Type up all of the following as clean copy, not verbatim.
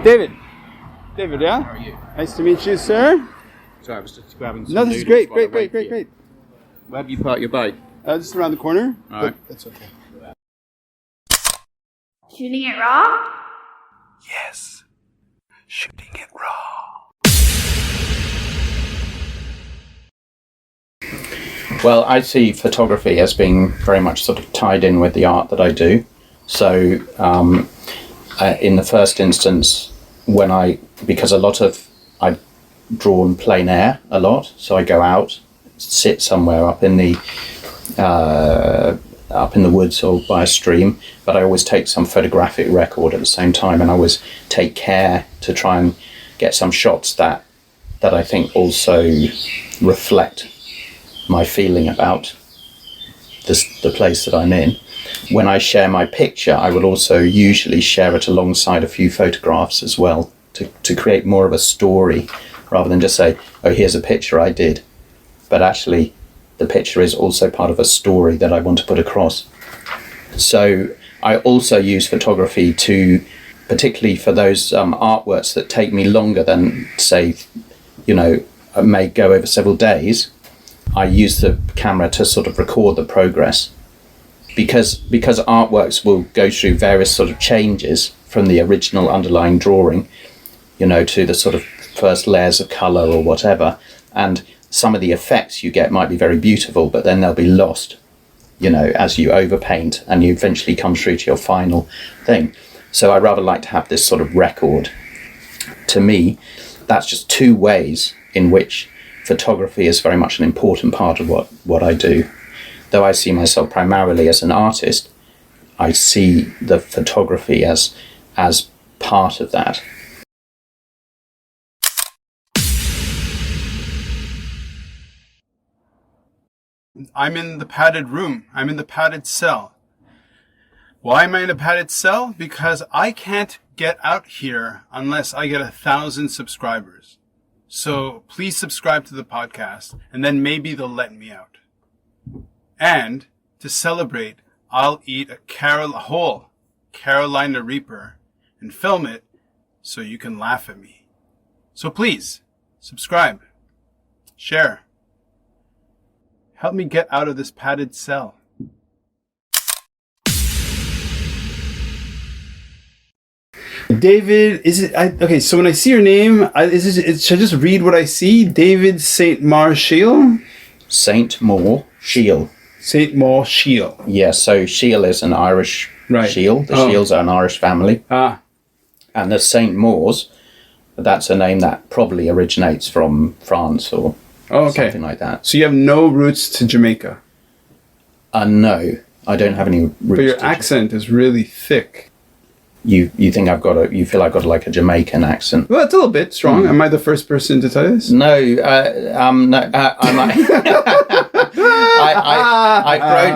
David. David, yeah? How are you? Nice to meet you, sir. Sorry, I was just grabbing some No, this is great. Where have you parked your bike? Just around the corner. All right. That's okay. Shooting it raw? Yes. Shooting it raw. Well, I see photography as being very much sort of tied in with the art that I do. So, in the first instance, because I've drawn plein air a lot, so I go out, sit somewhere up in the woods or by a stream, but I always take some photographic record at the same time, and I always take care to try and get some shots that I think also reflect my feeling about the place that I'm in. When I share my picture, I will also usually share it alongside a few photographs as well to create more of a story, rather than just say, oh, here's a picture I did. But actually, the picture is also part of a story that I want to put across. So I also use photography particularly for those artworks that take me longer than, say, may go over several days. I use the camera to sort of record the progress, because artworks will go through various sort of changes from the original underlying drawing, to the sort of first layers of color or whatever, and some of the effects you get might be very beautiful, but then they'll be lost, as you overpaint and you eventually come through to your final thing. So I rather like to have this sort of record. To me, that's just two ways in which photography is very much an important part of what I do. Though I see myself primarily as an artist, I see the photography as part of that. I'm in the padded room. I'm in the padded cell. Why am I in a padded cell? Because I can't get out here unless I get 1,000 subscribers. So please subscribe to the podcast, and then maybe they'll let me out. And to celebrate, I'll eat a whole Carolina Reaper and film it so you can laugh at me. So please, subscribe, share. Help me get out of this padded cell. David, okay, so when I see your name, should I just read what I see? David St. Maur Sheil? St. Maur Sheil. St. Maur Sheil. Yes, so Sheil is an Irish Sheil. The Sheils are an Irish family. And the St. Maurs, that's a name that probably originates from France or something like that. So you have no roots to Jamaica? No, I don't have any roots. But your accent is really thick. You think you feel I've got like a Jamaican accent? Well, it's a little bit strong. Am I the first person to tell you this? No,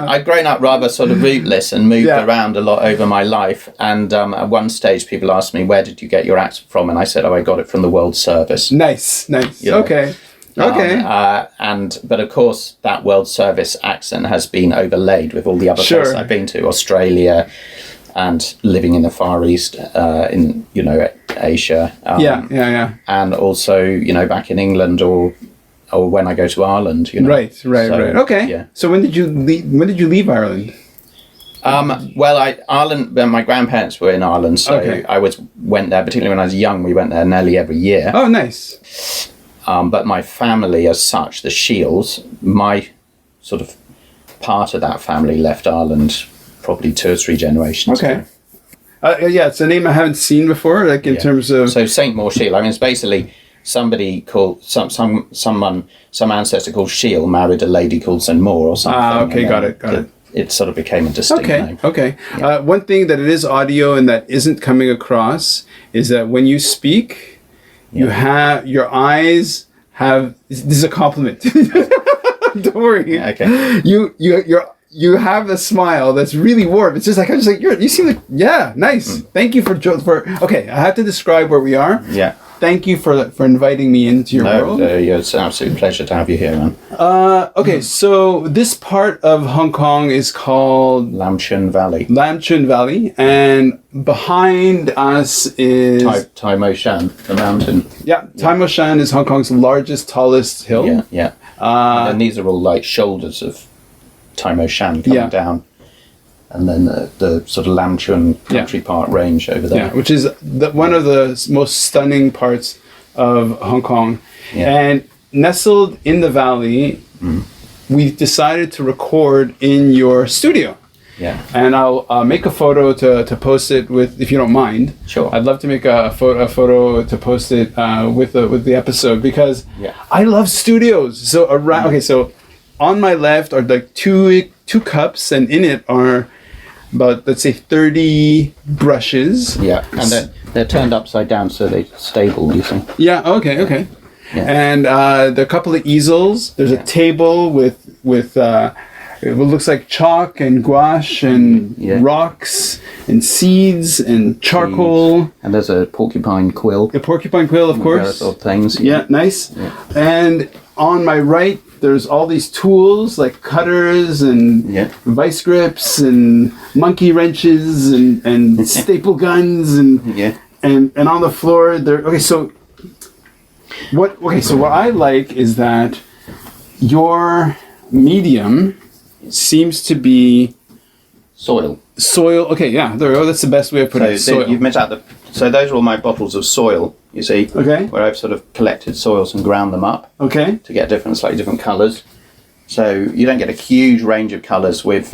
I've grown up rather sort of rootless and moved around a lot over my life. And at one stage, people asked me, "Where did you get your accent from?" And I said, "Oh, I got it from the World Service." Nice. Okay. But of course, that World Service accent has been overlaid with all the other places I've been to, Australia, and living in the Far East, in Asia. And also, back in England or when I go to Ireland. Right. Okay. Yeah. So when did you leave Ireland? Ireland. My grandparents were in Ireland, so I went there. Particularly when I was young, we went there nearly every year. Oh, nice. But my family, as such, the Sheils, my sort of part of that family left Ireland probably 2 or 3 generations ago. It's a name I haven't seen before, in terms of... So St. Maur Sheil, it's basically somebody called, some ancestor called Sheil married a lady called St. Maur or something. Got it. It sort of became a distinct name. Okay. Yeah. One thing that it is audio and that isn't coming across is that when you speak, you have, your eyes have, this is a compliment. Don't worry. Okay. You have a smile that's really warm. It's just like, you seem like, nice. Thank you for, okay, I have to describe where we are. Yeah. thank you for inviting me into your world. Yeah, it's an absolute pleasure to have you here, man. Okay, so this part of Hong Kong is called Lam Tsuen Valley. Lam Tsuen Valley, and behind us is Tai Mo Shan, the mountain. Tai Mo Shan is Hong Kong's largest, tallest hill. Yeah. And these are all like shoulders of Tai Mo Shan coming down. And then the sort of Lam Tsuen country part range over there. Yeah, which is one of the most stunning parts of Hong Kong. Yeah. And nestled in the valley, we decided to record in your studio. Yeah. And I'll make a photo to post it with, if you don't mind. Sure. I'd love to make a photo to post it with the episode, because I love studios. So so on my left are like two cups, and in it are about, let's say, 30 brushes. Yeah, and they're turned upside down so they're stable, you see. Yeah, okay. Yeah. And there are a couple of easels. There's a table with it looks like chalk and gouache and rocks and seeds and charcoal. And there's a porcupine quill. A porcupine quill, of course. Various odd things. Yeah, nice. Yeah. And on my right, there's all these tools like cutters and vice grips and monkey wrenches and staple guns and on the floor there. So what I like is that your medium seems to be soil. Okay, there we go. That's the best way of putting it. Soil. You've missed out so those are all my bottles of soil, you see. Okay. Where I've sort of collected soils and ground them up. Okay. To get slightly different colours. So you don't get a huge range of colours with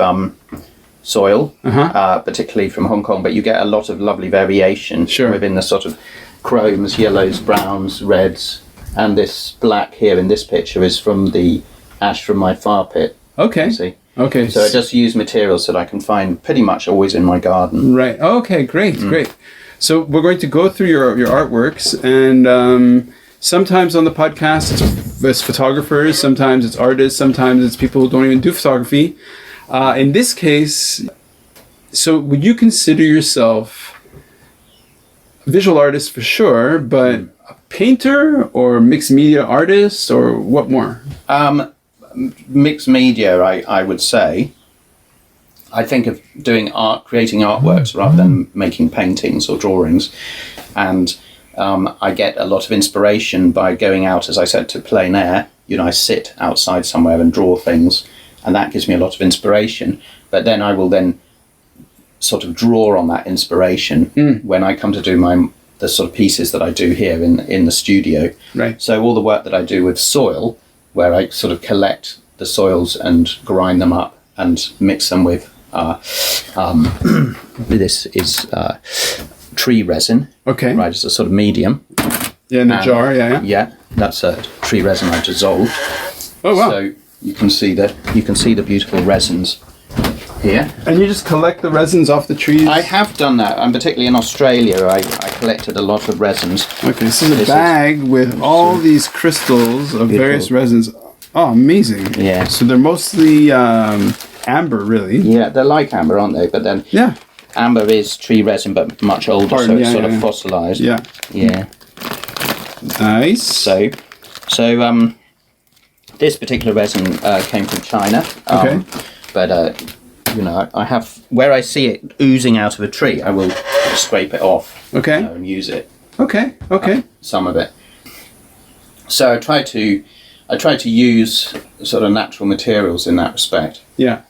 soil, particularly from Hong Kong, but you get a lot of lovely variation within the sort of chromes, yellows, browns, reds, and this black here in this picture is from the ash from my fire pit. Okay. You see. Okay. So I just use materials that I can find pretty much always in my garden. Right. Okay, great. So we're going to go through your artworks, and sometimes on the podcast it's photographers, sometimes it's artists, sometimes it's people who don't even do photography. In this case, so would you consider yourself a visual artist for sure, but a painter or mixed media artist, or what more? Mixed media, I would say. I think of doing art, creating artworks rather than making paintings or drawings. And I get a lot of inspiration by going out, as I said, to plein air. I sit outside somewhere and draw things, and that gives me a lot of inspiration. But then I will then sort of draw on that inspiration when I come to do the sort of pieces that I do here in the studio. Right. So all the work that I do with soil, where I sort of collect the soils and grind them up and mix them with this is tree resin. Okay. Right, it's a sort of medium. Yeah, in a jar. Yeah, that's a tree resin I dissolved. Oh wow! So you can see the beautiful resins here. And you just collect the resins off the trees? I have done that, and particularly in Australia, I collected a lot of resins. Okay, this is a bag with all these crystals of various resins. Oh, amazing! Yeah. So they're mostly amber, really. Yeah, they're like amber, aren't they? But then amber is tree resin, but much older, so it's sort of fossilized. Yeah. Yeah. Nice. So this particular resin came from China. Okay. But I have, where I see it oozing out of a tree, I will scrape it off. Okay. And use it. Okay. Some of it. So I try to use sort of natural materials in that respect. Yeah.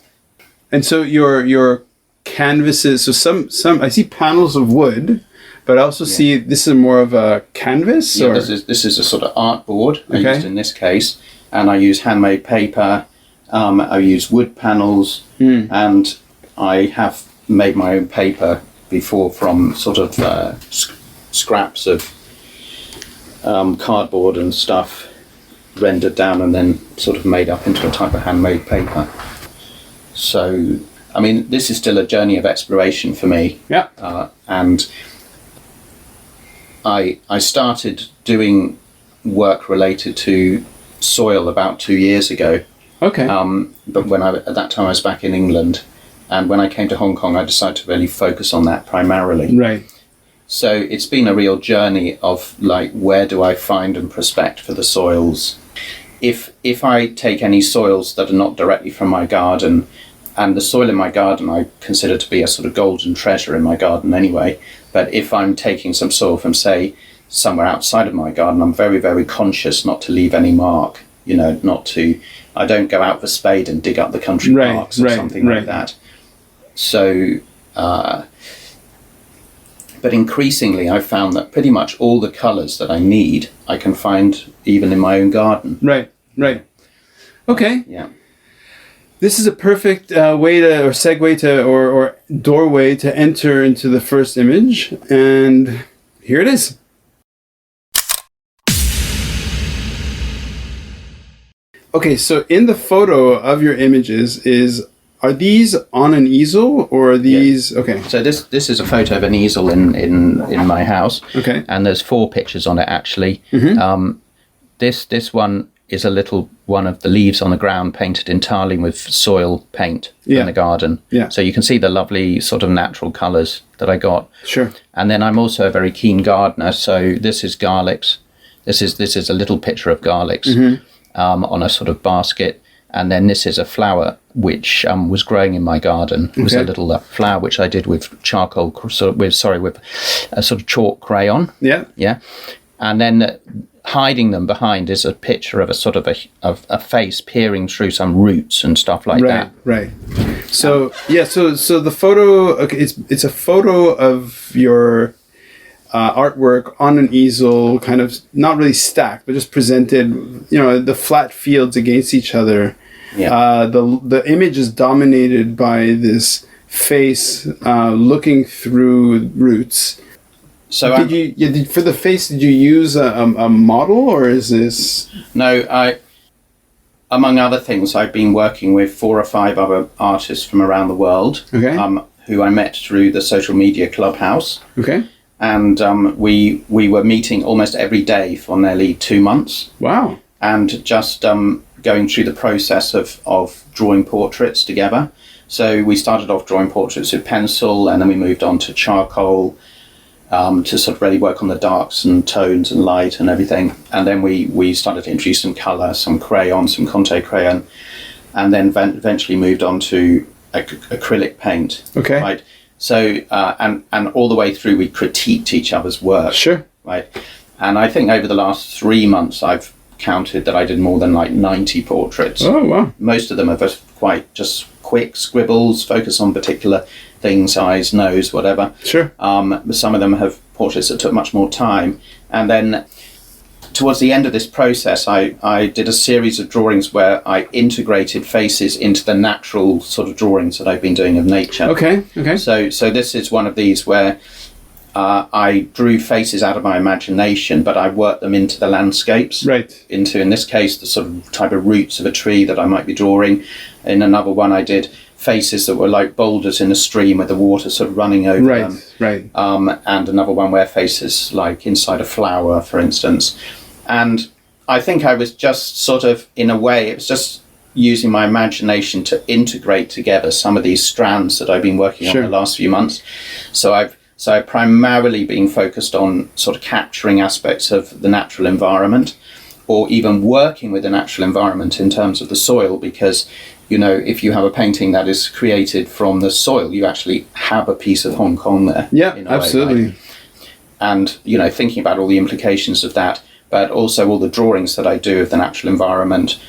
And so your canvases, so some I see panels of wood, but I also see this is more of a canvas. Yeah, this is a sort of art board I used in this case, and I use handmade paper. I use wood panels, and I have made my own paper before from sort of scraps of cardboard and stuff, rendered down and then sort of made up into a type of handmade paper. So, I mean, this is still a journey of exploration for me. Yeah. And I started doing work related to soil about 2 years ago. Okay. But at that time I was back in England, and when I came to Hong Kong, I decided to really focus on that primarily. Right. So it's been a real journey of like, where do I find and prospect for the soils? If I take any soils that are not directly from my garden, and the soil in my garden I consider to be a sort of golden treasure in my garden anyway, but if I'm taking some soil from, say, somewhere outside of my garden, I'm very, very conscious not to leave any mark, you know, I don't go out with a spade and dig up the country parks or something like that. So, but increasingly I've found that pretty much all the colours that I need, I can find even in my own garden. Right. Okay. Yeah. This is a perfect way to, or segue to, or doorway to enter into the first image. And here it is. Okay, so in the photo of your images are these on an easel or are these... Yeah. Okay. So this is a photo of an easel in my house. Okay. And there's 4 pictures on it actually. This one is a little one of the leaves on the ground painted entirely with soil paint in the garden. Yeah. So you can see the lovely sort of natural colours that I got. Sure. And then I'm also a very keen gardener. So this is garlics. This is a little picture of garlics on a sort of basket. And then this is a flower which was growing in my garden. It was a little flower which I did with charcoal, with a sort of chalk crayon. Yeah. Yeah. And then hiding them behind is a picture of a sort of a face peering through some roots and stuff like that. Right. So so the photo, okay, it's a photo of your artwork on an easel, kind of not really stacked, but just presented, you know, the flat fields against each other. Yeah. The image is dominated by this face looking through roots. So for the face, did you use a model, or is this? No, among other things, I've been working with 4 or 5 other artists from around the world. Okay. Who I met through the social media clubhouse. Okay. And we were meeting almost every day for nearly 2 months. Wow. And just going through the process of drawing portraits together. So we started off drawing portraits with pencil, and then we moved on to charcoal, to sort of really work on the darks and tones and light and everything. And then we started to introduce some colour, some crayon, some Conte crayon, and then eventually moved on to acrylic paint. Okay. Right. So, and all the way through we critiqued each other's work. Sure. Right. And I think over the last 3 months I've counted that I did more than like 90 portraits. Oh, wow. Most of them are just quick scribbles, focus on particular things, eyes, nose, whatever. Sure. Some of them have portraits that took much more time. And then towards the end of this process, I did a series of drawings where I integrated faces into the natural sort of drawings that I've been doing of nature. Okay. So this is one of these where I drew faces out of my imagination, but I worked them into the landscapes. Right. Into, in this case, the sort of type of roots of a tree that I might be drawing. In another one, I did faces that were like boulders in a stream with the water sort of running over them. Right. And another one where faces like inside a flower, for instance. And I think I was just sort of, in a way, it was just using my imagination to integrate together some of these strands that I've been working on the last few months. So I've primarily been focused on sort of capturing aspects of the natural environment, or even working with the natural environment in terms of the soil, because, you know, if you have a painting that is created from the soil, you actually have a piece of Hong Kong there. Yeah, absolutely. Right? And, you know, thinking about all the implications of that, but also all the drawings that I do of the natural environment.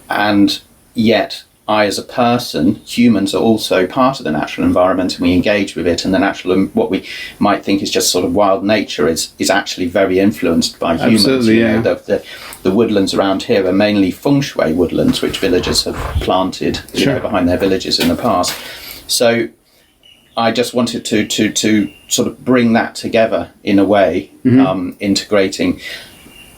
And yet, I, as a person, humans are also part of the natural environment, and we engage with it, and the natural, what we might think is just sort of wild nature is actually very influenced by humans. Absolutely, yeah. The woodlands around here are mainly feng shui woodlands, which villagers have planted behind their villages in the past. So I just wanted to sort of bring that together in a way, integrating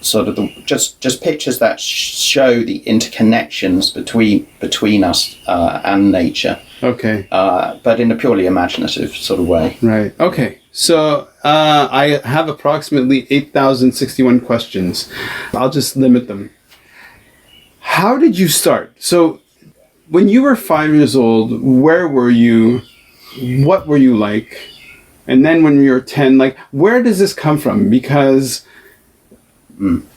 sort of just pictures that show the interconnections between us and nature. Okay. But in a purely imaginative sort of way. Right. Okay. So I have approximately 8,061 questions. I'll just limit them. How did you start? So when you were 5 years old, where were you? What were you like? and then when you're 10, like, where does this come from? Because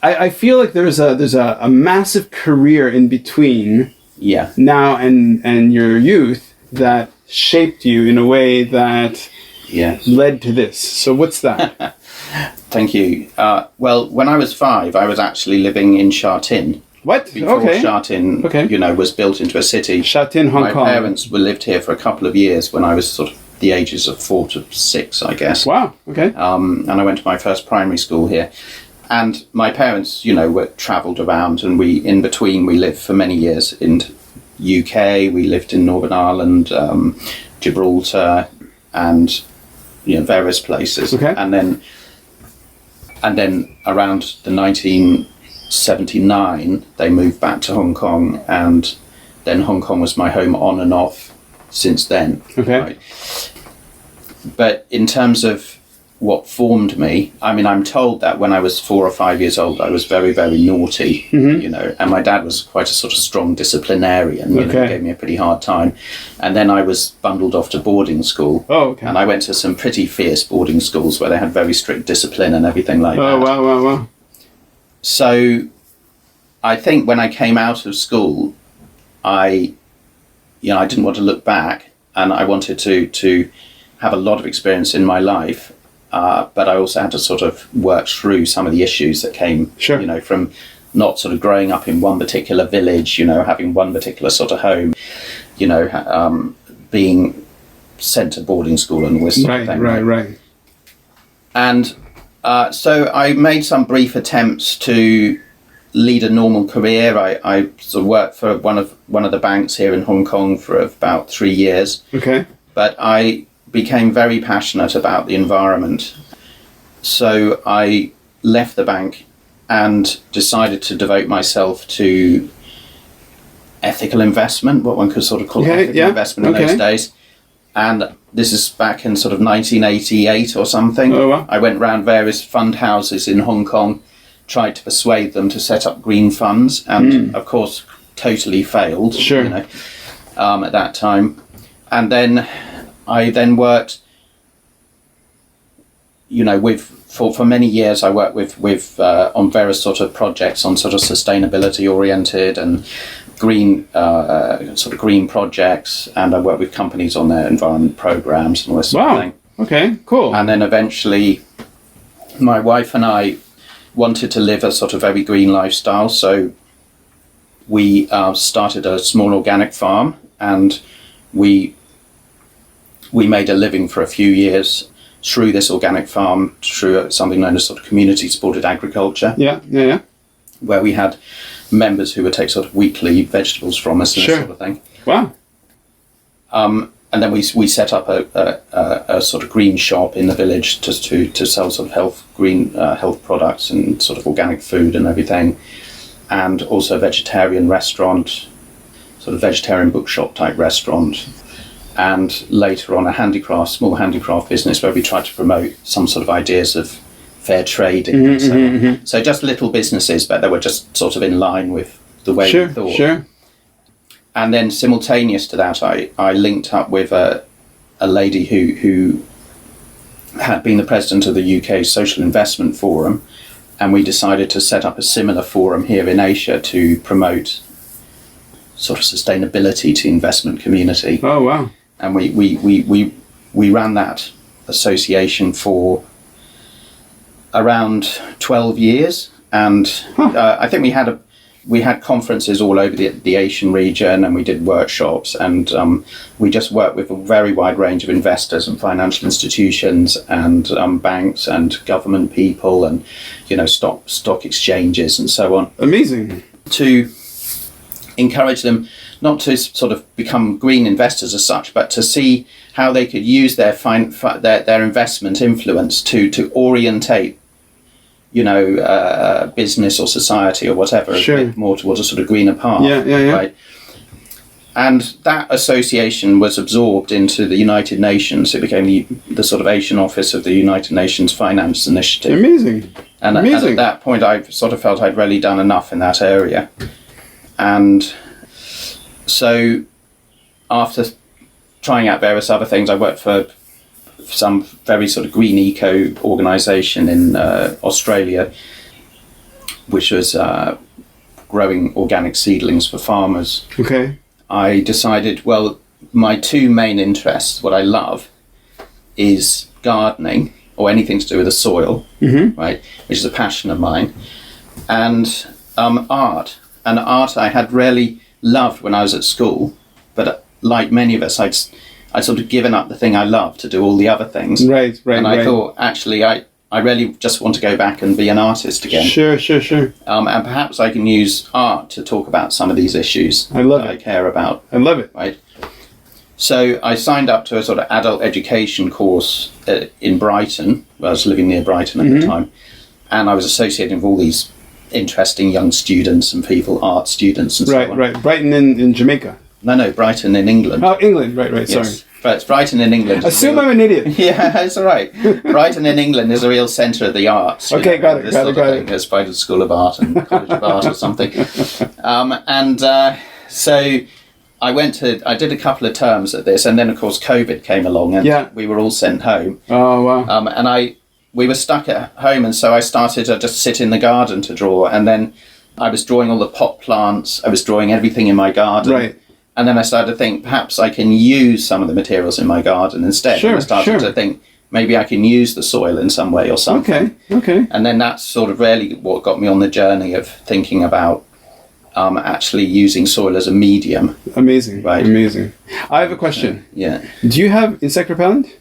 I feel like there's a massive career in between now and your youth that shaped you in a way that led to this. So what's that? Thank you. Well, when I was 5, I was actually living in Sha Tin. What? Before Sha Tin, was built into a city. Sha Tin, Hong Kong. My parents lived here for a couple of years when I was sort of the ages of 4 to 6, I guess. Wow. Okay. And I went to my first primary school here. And my parents, travelled around, and in between we lived for many years in UK. We lived in Northern Ireland, Gibraltar, and various places. Okay. And then around the 1979, they moved back to Hong Kong, and then Hong Kong was my home on and off since then. Okay. Right? But in terms of what formed me, I mean, I'm told that when I was 4 or 5 years old, I was very, very naughty, and my dad was quite a sort of strong disciplinarian, gave me a pretty hard time. And then I was bundled off to boarding school. Oh, okay. And I went to some pretty fierce boarding schools where they had very strict discipline and everything like that. Oh, wow. So I think when I came out of school, I didn't want to look back, and I wanted to have a lot of experience in my life. But I also had to sort of work through some of the issues that came, from not sort of growing up in one particular village, having one particular sort of home, being sent to boarding school and all this sort of thing. Right. And so I made some brief attempts to lead a normal career. I sort of worked for one of the banks here in Hong Kong for about 3 years. Okay. But I became very passionate about the environment. So I left the bank and decided to devote myself to ethical investment, what one could sort of call ethical investment in those days. And this is back in sort of 1988 or something. Oh, wow. I went round various fund houses in Hong Kong, tried to persuade them to set up green funds, and of course totally failed at that time. And then I worked, for many years I worked with on various sort of projects on sort of sustainability oriented and green green projects, and I worked with companies on their environment programs and all this sort of thing. Okay, cool. And then eventually my wife and I wanted to live a sort of very green lifestyle, so we started a small organic farm, and we made a living for a few years through this organic farm, through something known as sort of community supported agriculture. Yeah. Where we had members who would take sort of weekly vegetables from us and this sort of thing. Wow. And then we set up a sort of green shop in the village to sell sort of green health products and sort of organic food and everything, and also a vegetarian restaurant, sort of vegetarian bookshop type restaurant, and later on a small handicraft business where we tried to promote some sort of ideas of fair trading and so on. So just little businesses, but they were just sort of in line with the way we thought. Sure. And then simultaneous to that, I linked up with a lady who had been the president of the UK Social Investment Forum, and we decided to set up a similar forum here in Asia to promote sort of sustainability to investment community. Oh, wow. And we ran that association for around 12 years, and I think we had conferences all over the Asian region, and we did workshops, and we just worked with a very wide range of investors and financial institutions and banks and government people and stock exchanges and so on. Amazing. To encourage them not to sort of become green investors as such, but to see how they could use their investment influence to orientate business or society or whatever a bit more towards a sort of greener path. Yeah. Right? And that association was absorbed into the United Nations. It became the sort of Asian office of the United Nations Finance Initiative. Amazing. And at that point, I sort of felt I'd really done enough in that area. And so after trying out various other things, I worked for some very sort of green eco organisation in Australia, which was growing organic seedlings for farmers. Okay. I decided, well, my two main interests, what I love, is gardening or anything to do with the soil, right, which is a passion of mine, and art. And art I had really loved when I was at school, but like many of us, I'd sort of given up the thing I loved to do all the other things. Right. And I thought, actually, I really just want to go back and be an artist again. Sure. And perhaps I can use art to talk about some of these issues I care about. I love it. Right. So I signed up to a sort of adult education course in Brighton. I was living near Brighton at the time. And I was associated with all these interesting young students and people, art students and so on. Right. Brighton in Jamaica. No, Brighton in England. Oh, England. Right. Yes. Sorry. But it's Brighton in England. Assume I'm an idiot. Yeah, it's all right. Brighton in England is a real centre of the arts. Okay, got it. There's Brighton School of Art and College of Art or something. So I did a couple of terms at this, and then of course COVID came along, and we were all sent home. Oh wow! We were stuck at home, and so I started to just sit in the garden to draw, and then I was drawing all the pot plants. I was drawing everything in my garden. Right. And then I started to think, perhaps I can use some of the materials in my garden instead. Sure, and I started to think, maybe I can use the soil in some way or something. Okay. And then that's sort of really what got me on the journey of thinking about actually using soil as a medium. Amazing. Right. Amazing. I have a question. Yeah. Do you have insect repellent?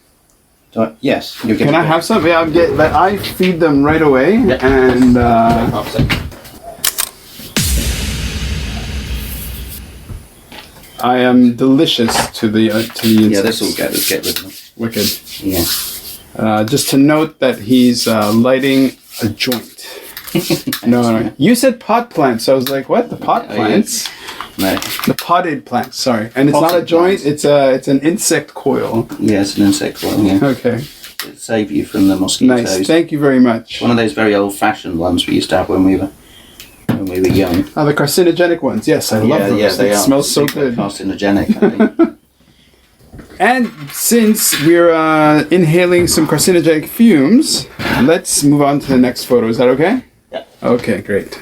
Yes. Can I have some? Yeah, I feed them right away. Yeah. And I am delicious to the insects. Yeah, this will get rid of them. Wicked. Yeah. Just to note that he's lighting a joint. No. You said pot plants, so I was like, what? The pot plants? No. The potted plants, sorry. And it's not a joint, it's an insect coil. Yeah, it's an insect coil, yeah. Okay. It'll save you from the mosquitoes. Nice, thank you very much. One of those very old-fashioned ones we used to have when we were young. The carcinogenic ones, yes, I love those. Yeah, they are. Smells so good. Carcinogenic, I think. And since we're inhaling some carcinogenic fumes, let's move on to the next photo. Is that okay? Yeah. Okay, great.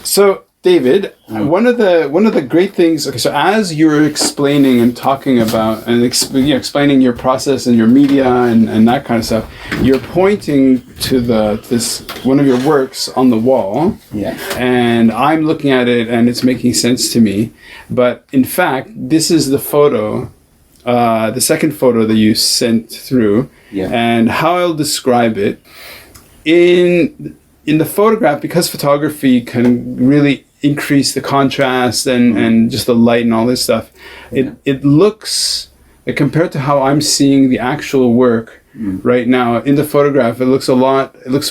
So, David, one of the great things. Okay, so as you're explaining and talking about and explaining your process and your media and that kind of stuff, you're pointing to this one of your works on the wall. Yeah. And I'm looking at it and it's making sense to me. But in fact, this is the photo, the second photo that you sent through. Yeah. And how I'll describe it in the photograph, because photography can really increase the contrast and just the light and all this stuff. It looks, compared to how I'm seeing the actual work right now in the photograph, it looks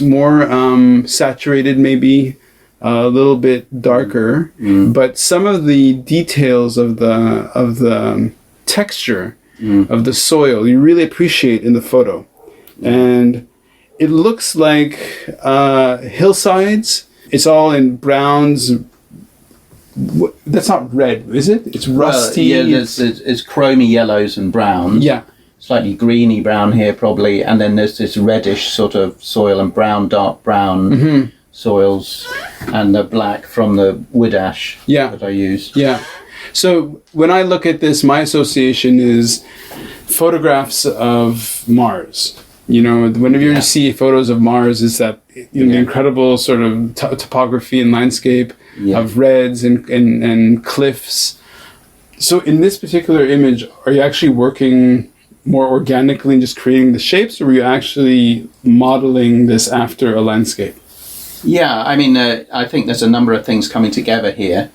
more saturated, maybe a little bit darker, but some of the details of the texture of the soil you really appreciate in the photo. And it looks like hillsides. It's all in browns. That's not red, is it? It's rusty. It's chromy yellows and browns. Yeah. Slightly greeny brown here probably, and then there's this reddish sort of soil and dark brown soils, and the black from the wood ash that I use. Yeah. So when I look at this, my association is photographs of Mars. Whenever you see photos of Mars, it's that the incredible sort of topography and landscape of reds and cliffs. So in this particular image, are you actually working more organically and just creating the shapes, or were you actually modeling this after a landscape? Yeah, I mean, I think there's a number of things coming together here.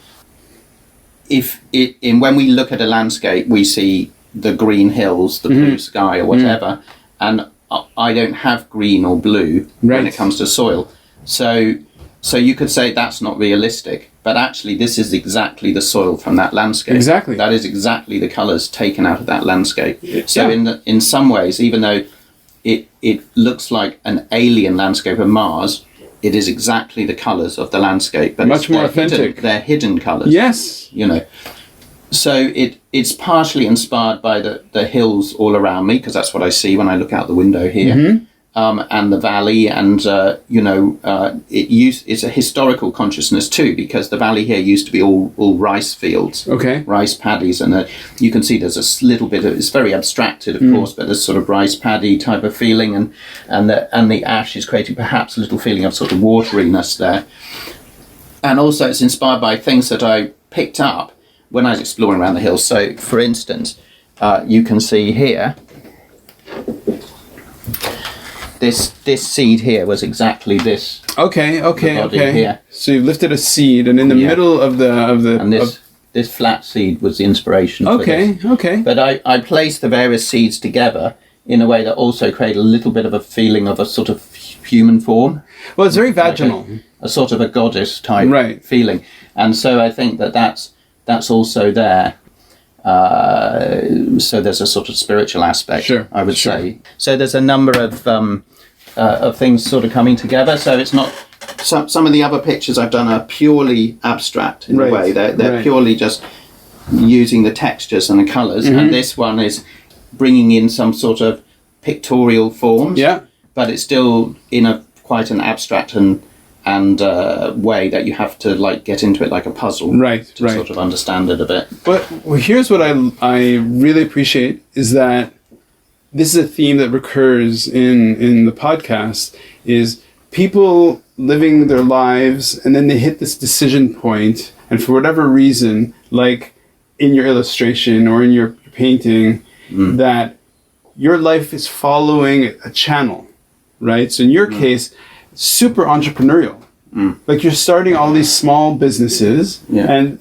When we look at a landscape, we see the green hills, the blue sky, or whatever, and I don't have green or blue when it comes to soil. So you could say that's not realistic, but actually this is exactly the soil from that landscape. Exactly. That is exactly the colours taken out of that landscape. So in some ways, even though it looks like an alien landscape of Mars, it is exactly the colours of the landscape. But much more authentic. They're hidden colours. Yes. So it's partially inspired by the hills all around me, because that's what I see when I look out the window here, and the valley, and it's a historical consciousness too, because the valley here used to be all rice fields, rice paddies, and you can see there's a little bit of, it's very abstracted, of course, but there's sort of rice paddy type of feeling, and the ash is creating perhaps a little feeling of sort of wateriness there, and also it's inspired by things that I picked up when I was exploring around the hills. So, for instance, you can see here, this seed here was exactly this. Okay. Here. So you lifted a seed, and in the middle of the and this flat seed was the inspiration. For this. Okay. But I placed the various seeds together in a way that also created a little bit of a feeling of a sort of human form. Well, it's very vaginal. Like a sort of a goddess type feeling, and so I think that's also there. So there's a sort of spiritual aspect, I would say. So there's a number of things sort of coming together. So it's not some of the other pictures I've done are purely abstract in a way. They're purely just using the textures and the colours, and this one is bringing in some sort of pictorial forms. But it's still in quite an abstract and way that you have to like get into it like a puzzle, to sort of understand it a bit. But here's what I really appreciate is that this is a theme that recurs in the podcast, is people living their lives and then they hit this decision point, and for whatever reason, like in your illustration or in your painting, that your life is following a channel, right? So in your case, super entrepreneurial. Like you're starting all these small businesses, and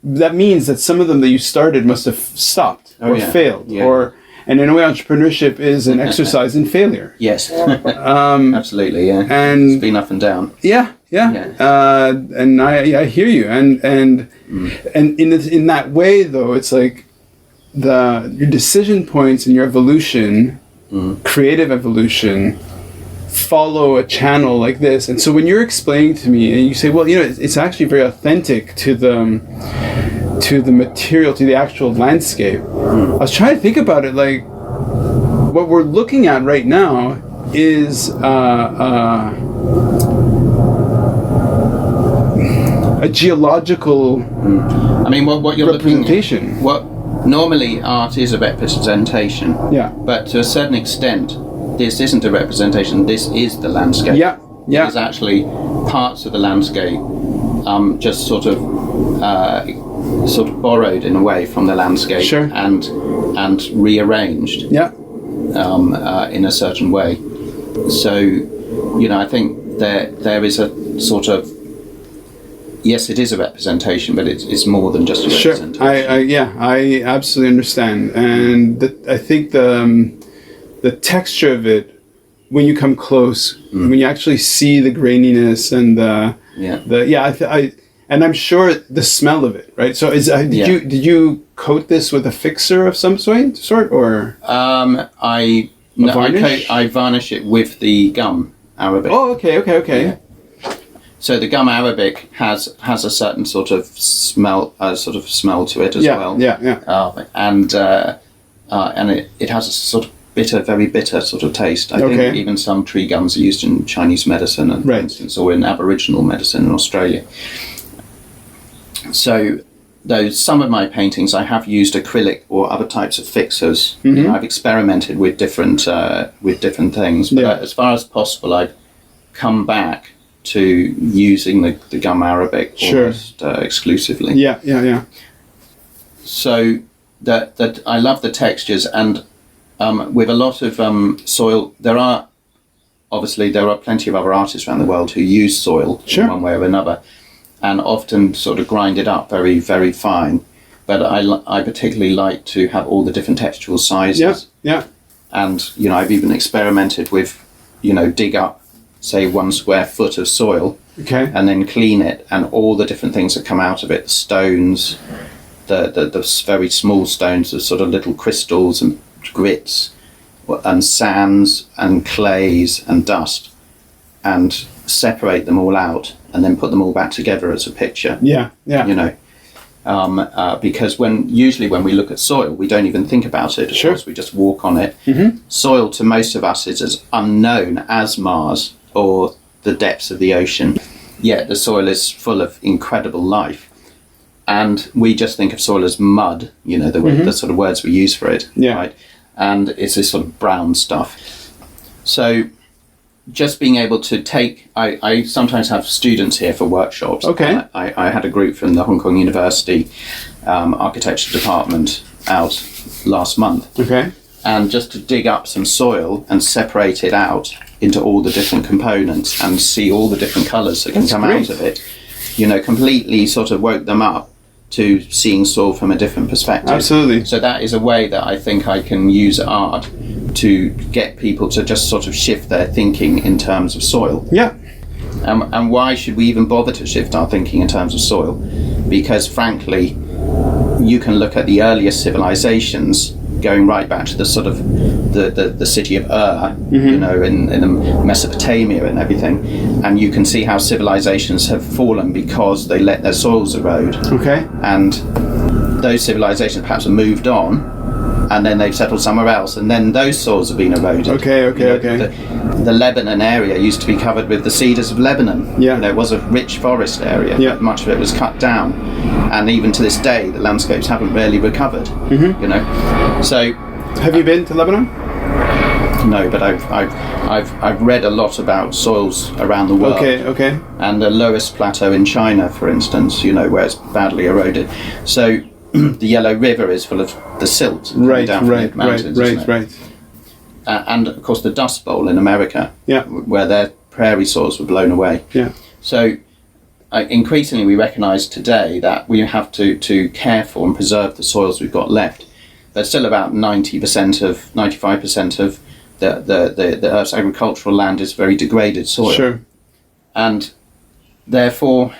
that means that some of them that you started must have stopped or failed, and in a way entrepreneurship is an exercise in failure. Yes. Absolutely, yeah. And it's been up and down. And I hear you, and in that way though, it's like your decision points and your evolution, creative evolution, follow a channel like this. And so when you're explaining to me and you say, well, it's actually very authentic to the material, to the actual landscape, I was trying to think about it, like what we're looking at right now is a geological I mean, what you're representation. What normally art is a representation, but to a certain extent this isn't a representation, this is the landscape. It is actually parts of the landscape, just sort of borrowed in a way from the landscape, and rearranged in a certain way. So, I think there is a sort of, yes, it is a representation, but it's more than just a representation. I absolutely understand, and I think the texture of it, when you come close, when you actually see the graininess and and I'm sure the smell of it, right? So did you coat this with a fixer of some sort, or I varnish it with the gum arabic. Oh, okay. Yeah. So the gum arabic has a certain sort of smell to it as well. And it has a sort of very bitter sort of taste. I think even some tree gums are used in Chinese medicine, for instance, or in Aboriginal medicine in Australia. So, some of my paintings, I have used acrylic or other types of fixers. I've experimented with different things, but as far as possible, I've come back to using the gum arabic almost exclusively. So that I love the textures, and with a lot of soil, there are plenty of other artists around the world who use soil in one way or another, and often sort of grind it up very, very fine. But I particularly like to have all the different textural sizes. And I've even experimented with dig up, say, 1 square foot of soil, and then clean it, and all the different things that come out of it, stones, the very small stones, the sort of little crystals and grits and sands and clays and dust, and separate them all out and then put them all back together as a picture. Because usually when we look at soil, we don't even think about it. Of Sure. course, we just walk on it. Soil to most of us is as unknown as Mars or the depths of the ocean. Yet the soil is full of incredible life. And we just think of soil as mud, you know, the sort of words we use for it. Yeah. Right? And it's this sort of brown stuff. So just being able to take, I sometimes have students here for workshops. Okay. I had a group from the Hong Kong University architecture department out last month. Okay. And just to dig up some soil and separate it out into all the different components and see all the different colours that can come out of it, you know, completely sort of woke them up to seeing soil from a different perspective. Absolutely. So that is a way that I think I can use art to get people to just sort of shift their thinking in terms of soil. Yeah. And why should we even bother to shift our thinking in terms of soil? Because frankly, you can look at the earliest civilizations going right back to the sort of the city of Ur, you know, in Mesopotamia and everything, and you can see how civilizations have fallen because they let their soils erode. Okay. And those civilizations perhaps have moved on, and then they've settled somewhere else, and then those soils have been eroded. Okay. You know, the Lebanon area used to be covered with the cedars of Lebanon. Yeah. You know, it was a rich forest area. Yeah. But much of it was cut down, and even to this day, the landscapes haven't really recovered. You know, so. Have you been to Lebanon? No, but I've read a lot about soils around the world. Okay. And the lowest plateau in China, for instance, you know, where it's badly eroded. So the Yellow River is full of the silt coming down from the mountains. Right. And of course the Dust Bowl in America, Yeah. where their prairie soils were blown away. Yeah. So increasingly we recognise today that we have to care for and preserve the soils we've got left. There's still about 95% of the Earth's agricultural land is very degraded soil. Sure. And therefore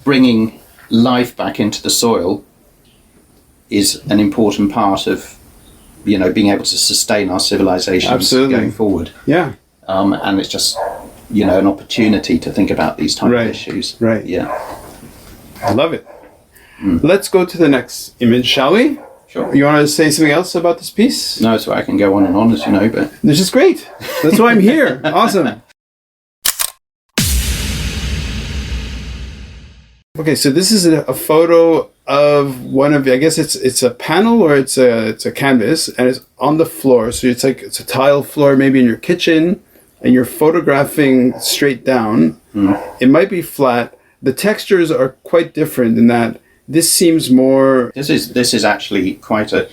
bringing life back into the soil is an important part of, you know, being able to sustain our civilizations Absolutely. going forward. Yeah. And it's just, you know, an opportunity to think about these type of issues. Right. Yeah. I love it. Let's go to the next image, shall we? Sure. You want to say something else about this piece? No, so I can go on and on, as you know, but This is great. That's why I'm here. Awesome. Okay, so this is a photo of one of, I guess it's a panel or it's a canvas, and it's on the floor. So it's a tile floor, maybe in your kitchen, and you're photographing straight down. It might be flat. The textures are quite different in that this seems more. this is actually quite a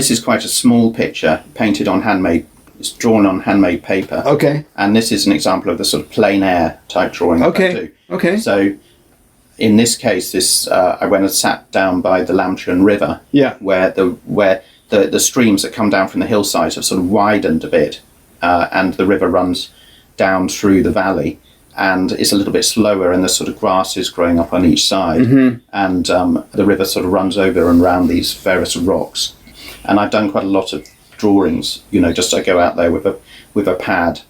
small picture painted on handmade. It's drawn on handmade paper. Okay. And this is an example of the sort of plein air type drawing that I do. Okay. So in this case, I went and sat down by the Lam Tsuen River, Yeah. where the streams that come down from the hillsides have sort of widened a bit, and the river runs down through the valley, and it's a little bit slower, and there's sort of grasses growing up on each side, and the river sort of runs over and around these various rocks. And I've done quite a lot of drawings, you know, just I go out there with a pad,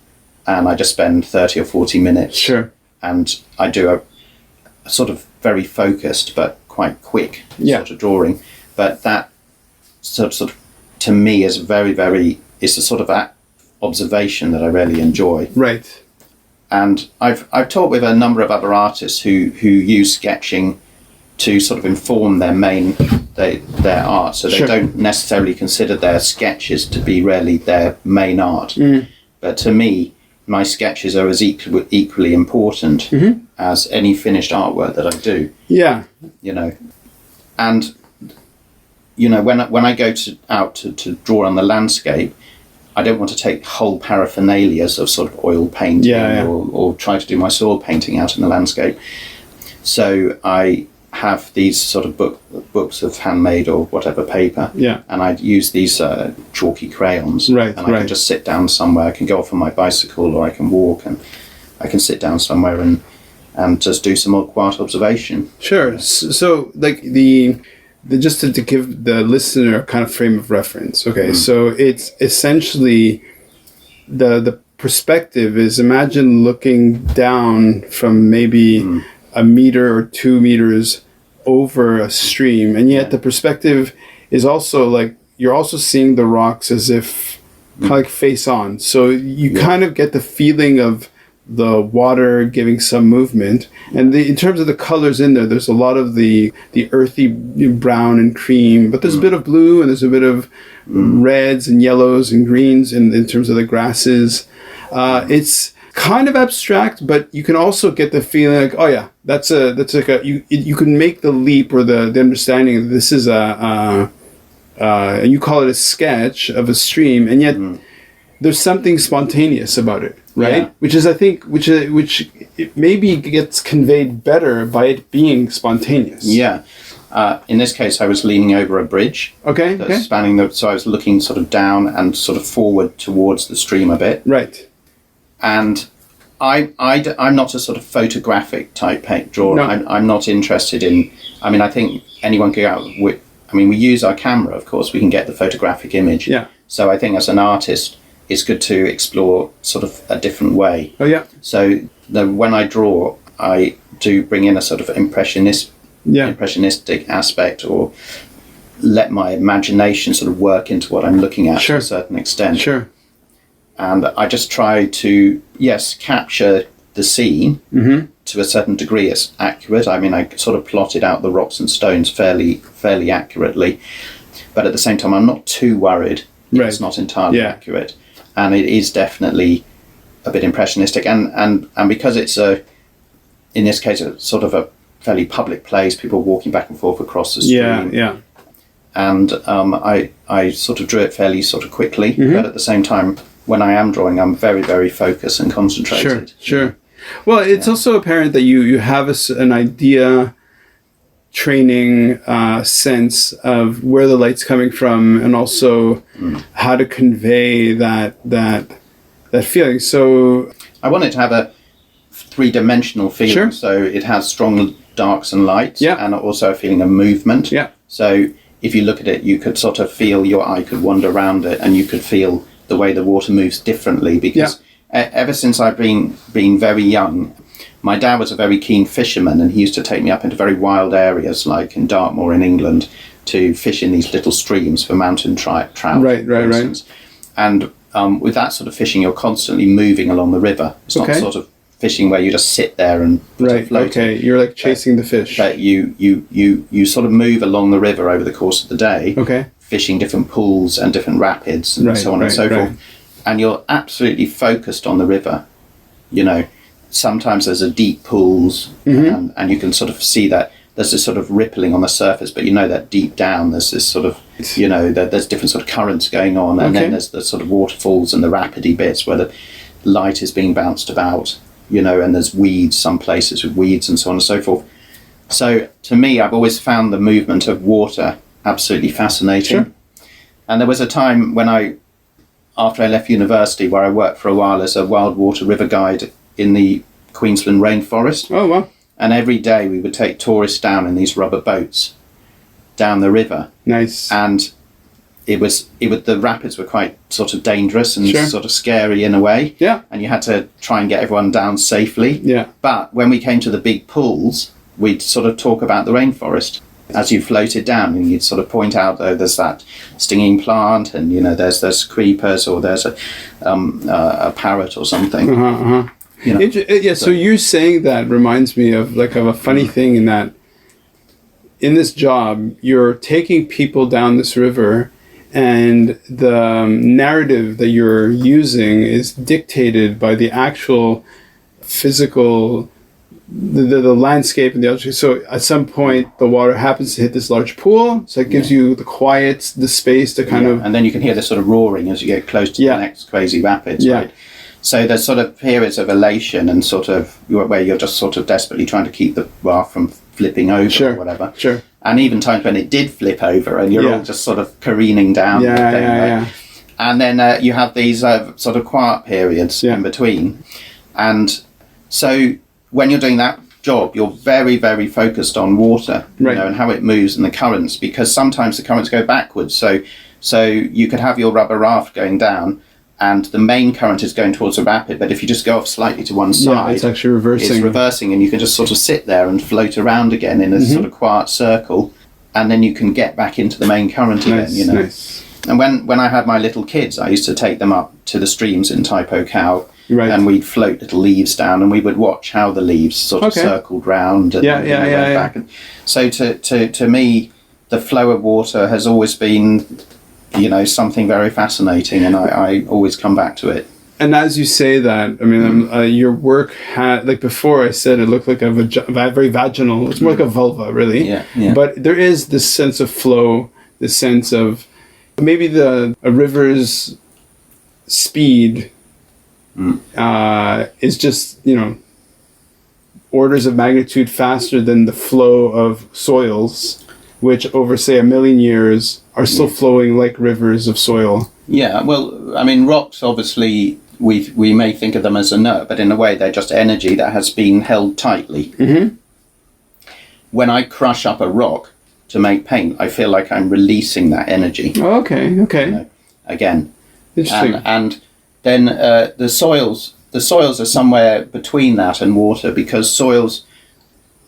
and I just spend 30 or 40 minutes. Sure. And I do a sort of very focused but quite quick sort of drawing. But that sort of to me is it's a sort of observation that I really enjoy. Right. And I've talked with a number of other artists who use sketching to sort of inform their art, so they don't necessarily consider their sketches to be really their main art. But to me, my sketches are as equally important as any finished artwork that I do. Yeah. You know, and you know, when I go out to draw on the landscape, I don't want to take whole paraphernalias of sort of oil painting or try to do my soil painting out in the landscape. So I have these sort of books of handmade or whatever paper, and I use these chalky crayons, and I can just sit down somewhere. I can go off on my bicycle, or I can walk, and I can sit down somewhere and just do some quiet observation. Sure. So like the just to give the listener a kind of frame of reference. Okay, so it's essentially the perspective is, imagine looking down from maybe a meter or 2 meters over a stream, and yet the perspective is also like you're also seeing the rocks as if kind of like face on. So you kind of get the feeling of the water giving some movement, and in terms of the colors in there, there's a lot of the earthy brown and cream, but there's a bit of blue and there's a bit of reds and yellows and greens in terms of the grasses. It's kind of abstract, but you can also get the feeling like, oh yeah, that's like you can make the leap or the understanding that this is you call it a sketch of a stream, and yet there's something spontaneous about it, right? Yeah. Which is, I think, which it maybe gets conveyed better by it being spontaneous. Yeah. In this case, I was leaning over a bridge. Okay. That's spanning so I was looking sort of down and sort of forward towards the stream a bit. Right. And I'm not a sort of photographic type paint drawer. No. I'm not interested in. I mean, I think anyone can go out with. I mean, we use our camera, of course. We can get the photographic image. Yeah. So I think as an artist, it's good to explore sort of a different way. Oh yeah. So when I draw, I do bring in a sort of impressionistic aspect, or let my imagination sort of work into what I'm looking at to a certain extent. Sure. And I just try to, capture the scene to a certain degree. It's accurate. I mean, I sort of plotted out the rocks and stones fairly accurately, but at the same time, I'm not too worried if it's not entirely accurate. And it is definitely a bit impressionistic, and because it's in this case, a sort of a fairly public place, people walking back and forth across the stream. Yeah. And I sort of drew it fairly sort of quickly, but at the same time, when I am drawing, I'm very, very focused and concentrated. Sure. Well, it's also apparent that you have an idea, training, sense of where the light's coming from, and also how to convey that feeling. So I want it to have a three-dimensional feeling. Sure. So it has strong darks and lights, and also a feeling of movement. Yeah. So if you look at it, you could sort of feel, your eye could wander around it, and you could feel the way the water moves differently, because ever since I've been very young, my dad was a very keen fisherman, and he used to take me up into very wild areas, like in Dartmoor in England, to fish in these little streams for mountain trout. Right. And with that sort of fishing, you're constantly moving along the river. It's not sort of fishing where you just sit there and float. Okay, you're like chasing the fish. But you sort of move along the river over the course of the day. Okay. Fishing different pools and different rapids and so on and so forth. And you're absolutely focused on the river. You know, sometimes there's a deep pools and you can sort of see that there's this sort of rippling on the surface, but you know that deep down there's this sort of, you know, there's different sort of currents going on, and then there's the sort of waterfalls and the rapidy bits where the light is being bounced about, you know, and there's weeds, some places with weeds and so on and so forth. So to me, I've always found the movement of water absolutely fascinating. Sure. And there was a time when after I left university, where I worked for a while as a wild water river guide in the Queensland rainforest. Oh, wow. And every day we would take tourists down in these rubber boats down the river. Nice. And the rapids were quite sort of dangerous and sort of scary in a way. Yeah. And you had to try and get everyone down safely. Yeah. But when we came to the big pools, we'd sort of talk about the rainforest as you floated down, and you'd sort of point out, oh, there's that stinging plant, and you know, there's creepers, or there's a parrot or something. You know, so you're saying that reminds me of a funny thing, in that in this job you're taking people down this river, and the narrative that you're using is dictated by the actual physical, the landscape and the altitude. So at some point the water happens to hit this large pool, so it gives you the quiet, the space to kind of, and then you can hear the sort of roaring as you get close to the next crazy rapids, right? So there's sort of periods of elation and sort of where you're just sort of desperately trying to keep the raft from flipping over or whatever. Sure. And even times when it did flip over and you're all just sort of careening down. Right? And then you have these sort of quiet periods in between. And so when you're doing that job, you're very, very focused on water, you know, and how it moves and the currents, because sometimes the currents go backwards. So you could have your rubber raft going down, and the main current is going towards the rapid, but if you just go off slightly to one side, it's actually reversing. It's reversing, and you can just sort of sit there and float around again in a sort of quiet circle, and then you can get back into the main current again, you know. Nice. And when I had my little kids, I used to take them up to the streams in Tai Po Khao, and we'd float little leaves down, and we would watch how the leaves sort of circled round and went back. And so to me, the flow of water has always been, you know, something very fascinating, and I always come back to it. And as you say that, I mean, your work had, like before I said, it looked like a very vaginal. It's more like a vulva, really. Yeah. But there is this sense of flow, this sense of maybe a river's speed is just, you know, orders of magnitude faster than the flow of soils, which over, say, 1 million years are still flowing like rivers of soil. Yeah, well, I mean, rocks, obviously, we may think of them as inert, but in a way they're just energy that has been held tightly. Mm-hmm. When I crush up a rock to make paint, I feel like I'm releasing that energy. Oh, okay. You know, again. Interesting. And then the soils are somewhere between that and water, because soils,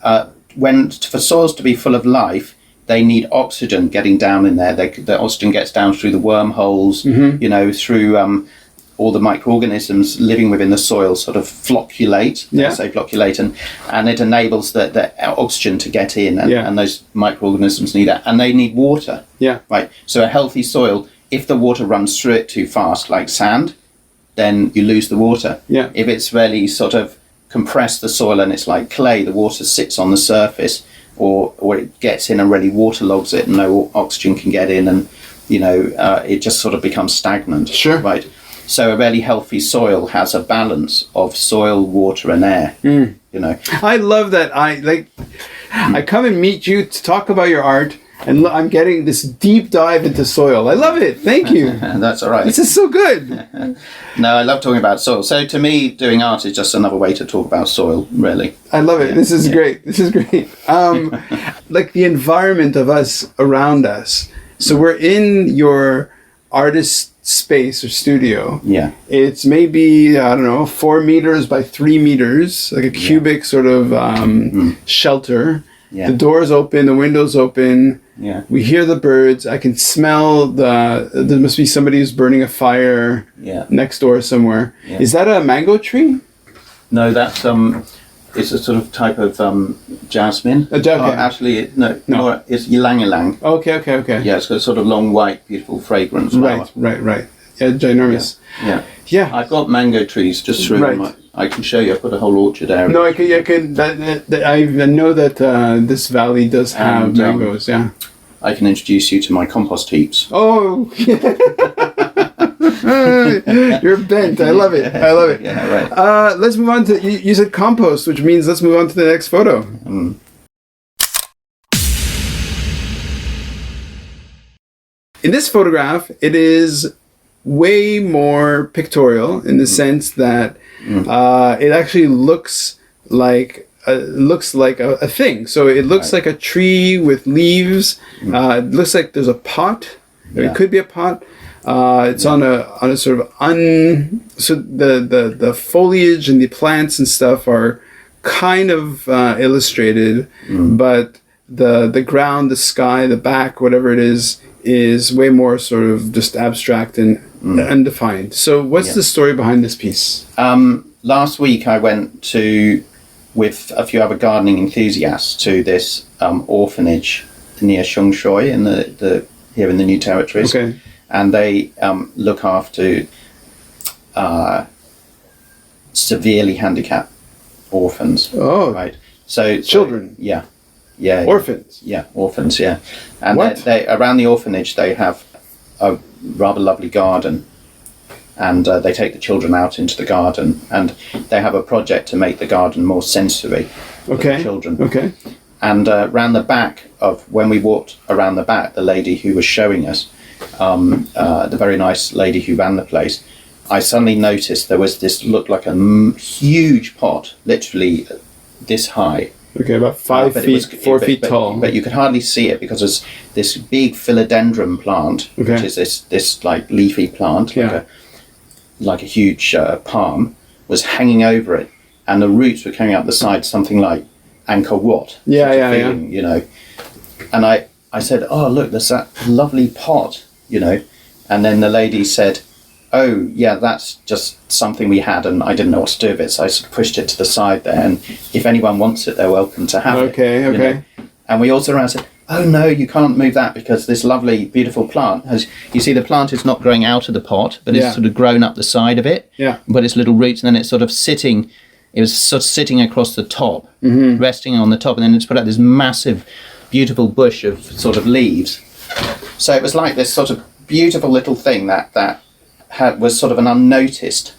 for soils to be full of life, they need oxygen getting down in there. The oxygen gets down through the wormholes, you know, through all the microorganisms living within the soil sort of flocculate, and it enables the oxygen to get in, and those microorganisms need that, and they need water. Yeah. Right. So a healthy soil, if the water runs through it too fast, like sand, then you lose the water. Yeah. If it's really sort of compressed the soil and it's like clay, the water sits on the surface, or it gets in and really waterlogs it and no oxygen can get in, and, you know, it just sort of becomes stagnant. Sure. Right. So a really healthy soil has a balance of soil, water and air, you know. I love that. I come and meet you to talk about your art, and I'm getting this deep dive into soil. I love it. Thank you. That's all right. This is so good. No, I love talking about soil. So to me, doing art is just another way to talk about soil, really. I love it. Yeah. This is great. This is great. Like the environment of us around us. So we're in your artist space or studio. Yeah. It's maybe, I don't know, 4 meters by 3 meters, like a cubic sort of shelter. Yeah. The door's open, the window's open. Yeah. We hear the birds. I can smell there must be somebody who's burning a fire next door somewhere. Yeah. Is that a mango tree? No, that's it's a sort of type of jasmine. Okay. Actually, no. It's ylang ylang. Okay. Yeah, it's got a sort of long, white, beautiful fragrance. Right. Yeah, ginormous. Yeah. I've got mango trees just through. Right. I can show you. I've got a whole orchard area. No, I know that this valley does have mangoes. Yeah. I can introduce you to my compost heaps. Oh. You're bent. I love it. Yeah, right. Let's move on to, you said compost, which means let's move on to the next photo. In this photograph, it is way more pictorial in the sense that it actually looks like a thing. So it looks like a tree with leaves. It looks like there's a pot. It could be a pot. It's on a sort of so the foliage and the plants and stuff are kind of illustrated, but the ground, the sky, the back, whatever it is way more sort of just abstract and undefined. So what's the story behind this piece? Last week I went with a few other gardening enthusiasts to this orphanage near Shungshui here in the New Territories. Okay. And they look after severely handicapped orphans. Oh, right. So children. Yeah. Orphans. Yeah, orphans. Yeah, and what? They around the orphanage they have a rather lovely garden, and they take the children out into the garden, and they have a project to make the garden more sensory for the children. Okay. And around the back when we walked around the back, the lady who was showing us, the very nice lady who ran the place, I suddenly noticed there was looked like a huge pot, literally this high. Okay, about 5 feet, 4 feet tall. But you could hardly see it because it's this big philodendron plant, which is this like leafy plant. Yeah. like a huge palm, was hanging over it, and the roots were coming out the side, something like Angkor Wat. Feeling, you know. And I said, oh, look, there's that lovely pot, you know. And then the lady said, oh, yeah, that's just something we had, and I didn't know what to do with it, so I pushed it to the side there, and if anyone wants it, they're welcome to have it. Okay. You know? And we also said, oh, no, you can't move that because this lovely, beautiful plant has, you see, the plant is not growing out of the pot, but it's sort of grown up the side of it, but its little roots, and then it's sort of sitting, it was sort of sitting across the top, resting on the top, and then it's put out this massive, beautiful bush of sort of leaves. So it was like this sort of beautiful little thing that was sort of an unnoticed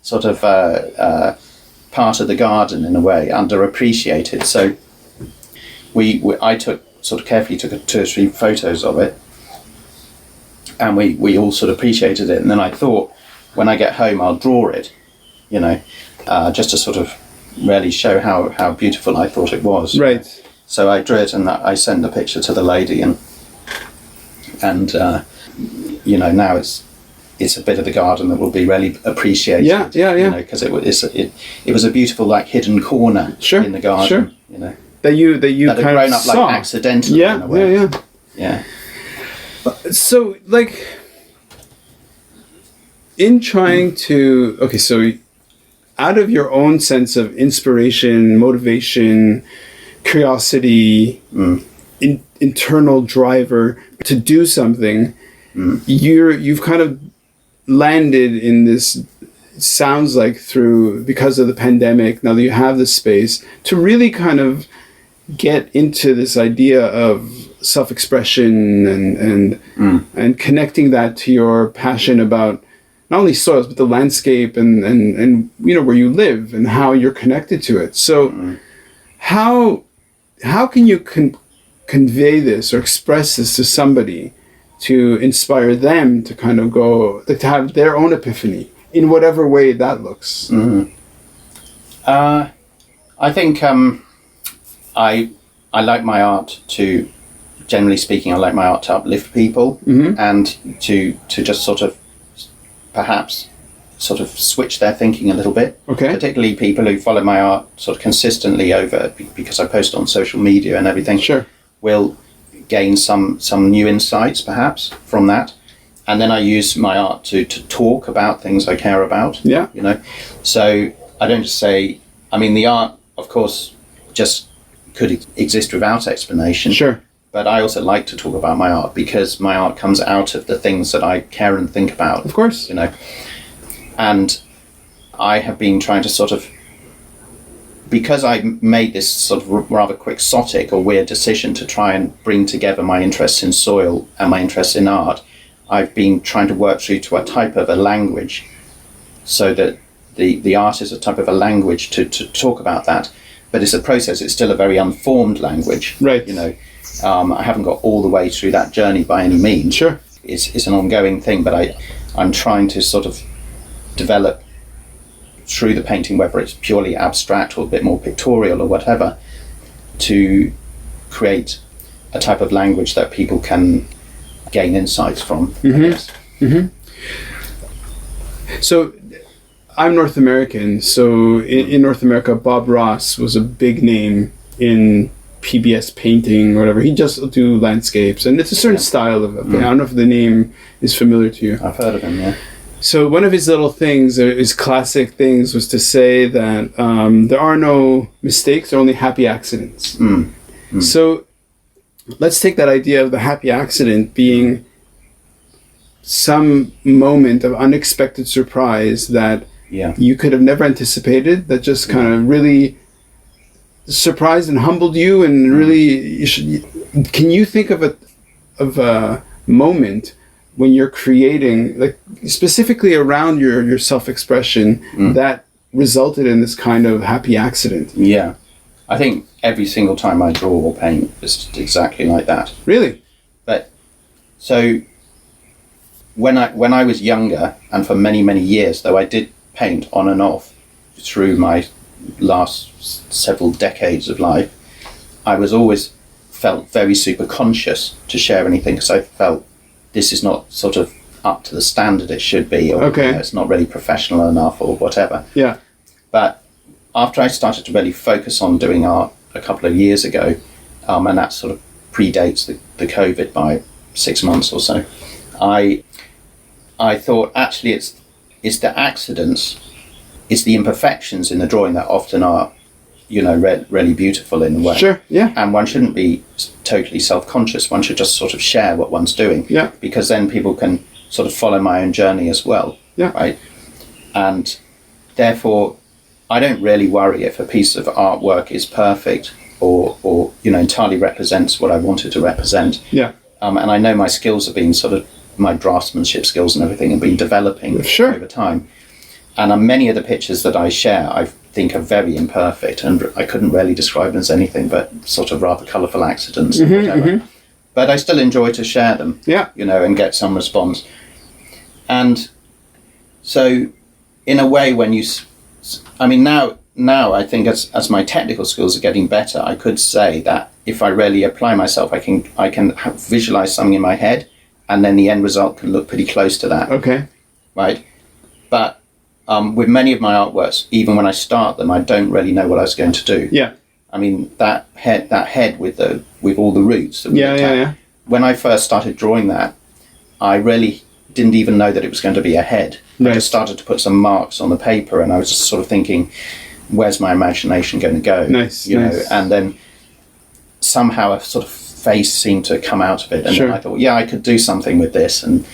sort of part of the garden in a way, underappreciated. So I carefully took 2 or 3 photos of it, and we all sort of appreciated it. And then I thought, when I get home, I'll draw it, you know, just to sort of really show how beautiful I thought it was. So I drew it, and I sent the picture to the lady, and you know, now it's a bit of the garden that will be really appreciated. You know, because it was a beautiful, like, hidden corner in the garden. You know, that you had kind grown up saw. like accidentally. In a way. Yeah. So, like, in trying to so out of your own sense of inspiration, motivation, curiosity, internal driver to do something, you've kind of landed in this, sounds like, because of the pandemic, now that you have this space to really kind of get into this idea of self-expression and connecting that to your passion about not only soils but the landscape and you know, where you live and how you're connected to it. So how can you convey this or express this to somebody to inspire them to kind of go, to have their own epiphany in whatever way that looks? I think I like my art to, generally speaking, I like my art to uplift people and to just sort of perhaps sort of switch their thinking a little bit. Particularly people who follow my art sort of consistently over, because I post on social media and everything, will gain some new insights perhaps from that. And then I use my art to talk about things I care about. You know, so I don't just say, I mean, the art, of course, just could exist without explanation. But I also like to talk about my art because my art comes out of the things that I care and think about. Of course. You know, and I have been trying to sort of, because I made this sort of rather quixotic or weird decision to try and bring together my interests in soil and my interests in art, I've been trying to work through to a type of a language, so that the art is a type of a language to talk about that. But it's a process, it's still a very unformed language. You know, I haven't got all the way through that journey by any means. It's an ongoing thing, but I'm trying to sort of develop through the painting, whether it's purely abstract or a bit more pictorial or whatever, to create a type of language that people can gain insights from. So I'm North American, so in North America, Bob Ross was a big name in PBS painting or whatever. He just do landscapes, and it's a certain style of I don't know if the name is familiar to you. I've heard of him, So one of his little things, his classic things, was to say that there are no mistakes, there are only happy accidents. So let's take that idea of the happy accident being some moment of unexpected surprise that you could have never anticipated, that just kind of really surprised and humbled you, and really, can you think of a moment when you're creating, like specifically around your self-expression, that resulted in this kind of happy accident? I think every single time I draw or paint is exactly like that. Really? But so when I was younger, and for many years, though I did paint on and off through my last several decades of life, I was always felt very super conscious to share anything, because I felt this is not sort of up to the standard it should be, or Okay. it's not really professional enough, or whatever. Yeah. But after I started to really focus on doing art a couple of years ago, and that sort of predates the COVID by 6 months or so, I thought actually it's the accidents, it's the imperfections in the drawing that often are, really beautiful in a way. Sure. Yeah. And one shouldn't be totally self-conscious. One should just sort of share what one's doing. Yeah. Because then people can sort of follow my own journey as well. Yeah. Right. And therefore, I don't really worry if a piece of artwork is perfect or entirely represents what I wanted to represent. Yeah. And I know my skills have been sort of, my draftsmanship skills and everything have been developing Sure. over time. And many of the pictures that I share, I think are very imperfect, and I couldn't really describe them as anything but sort of rather colourful accidents and whatever. But I still enjoy to share them, Yeah. and get some response. And so, in a way, when you, now I think as my technical skills are getting better, I could say that if I really apply myself, I can visualise something in my head, and then the end result can look pretty close to that. Okay. Right? But with many of my artworks, even when I start them, I don't really know what I was going to do. Yeah. I mean, that head with all the roots. That we Yeah. looked Yeah. at, Yeah. When I first started drawing that, I really didn't even know that it was going to be a head. Right. I just started to put some marks on the paper, and I was just sort of thinking, where's my imagination going to go? Nice. know, and then somehow a sort of face seemed to come out of it, and Sure. then I thought, yeah, I could do something with this, and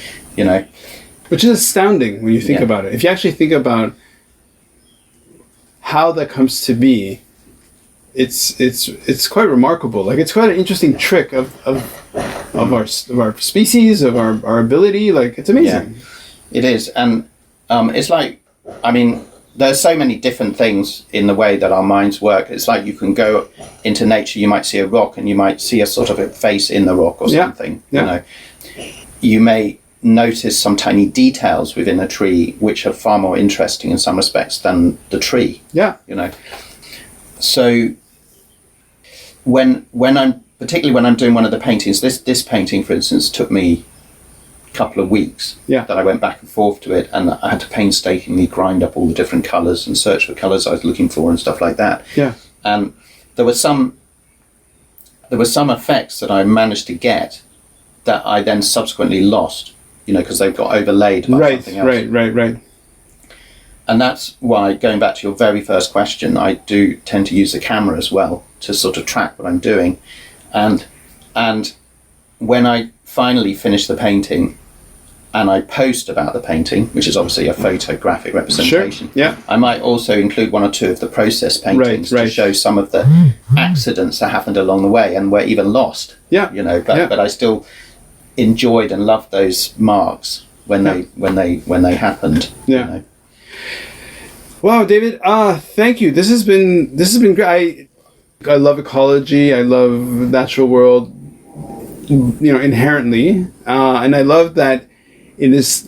Which is astounding when you think Yeah. about it. If you actually think about how that comes to be, it's quite remarkable. Like, it's quite an interesting trick of our species, of our ability. Like, it's amazing. It is, and it's like, there's so many different things in the way that our minds work. It's like you can go into nature, you might see a rock, and you might see a sort of a face in the rock or something. Yeah. You may notice some tiny details within a tree which are far more interesting in some respects than the tree. Yeah. So particularly when I'm doing one of the paintings, this painting, for instance, took me a couple of weeks. Yeah. That I went back and forth to it, and I had to painstakingly grind up all the different colours and search for colours I was looking for and stuff like that. Yeah. And there were some effects that I managed to get that I then subsequently lost, because they got overlaid by something else. Right. And that's why, going back to your very first question, I do tend to use the camera as well to sort of track what I'm doing. And when I finally finish the painting and I post about the painting, which is obviously a photographic representation, Sure. Yeah. I might also include one or two of the process paintings Right. to show some of the accidents that happened along the way and were even lost. Yeah. But I still enjoyed and loved those marks when they happened. Yeah. Wow, David. Thank you. This has been great. I love ecology. I love natural world. Inherently, and I love that in this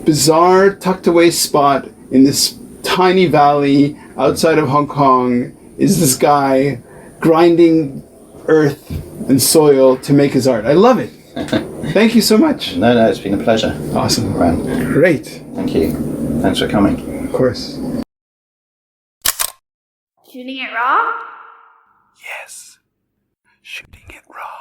bizarre tucked away spot in this tiny valley outside of Hong Kong is this guy grinding earth and soil to make his art. I love it. Thank you so much. No, it's been a pleasure. Awesome. Ran. Great. Thank you. Thanks for coming. Of course. Shooting it raw? Yes. Shooting it raw.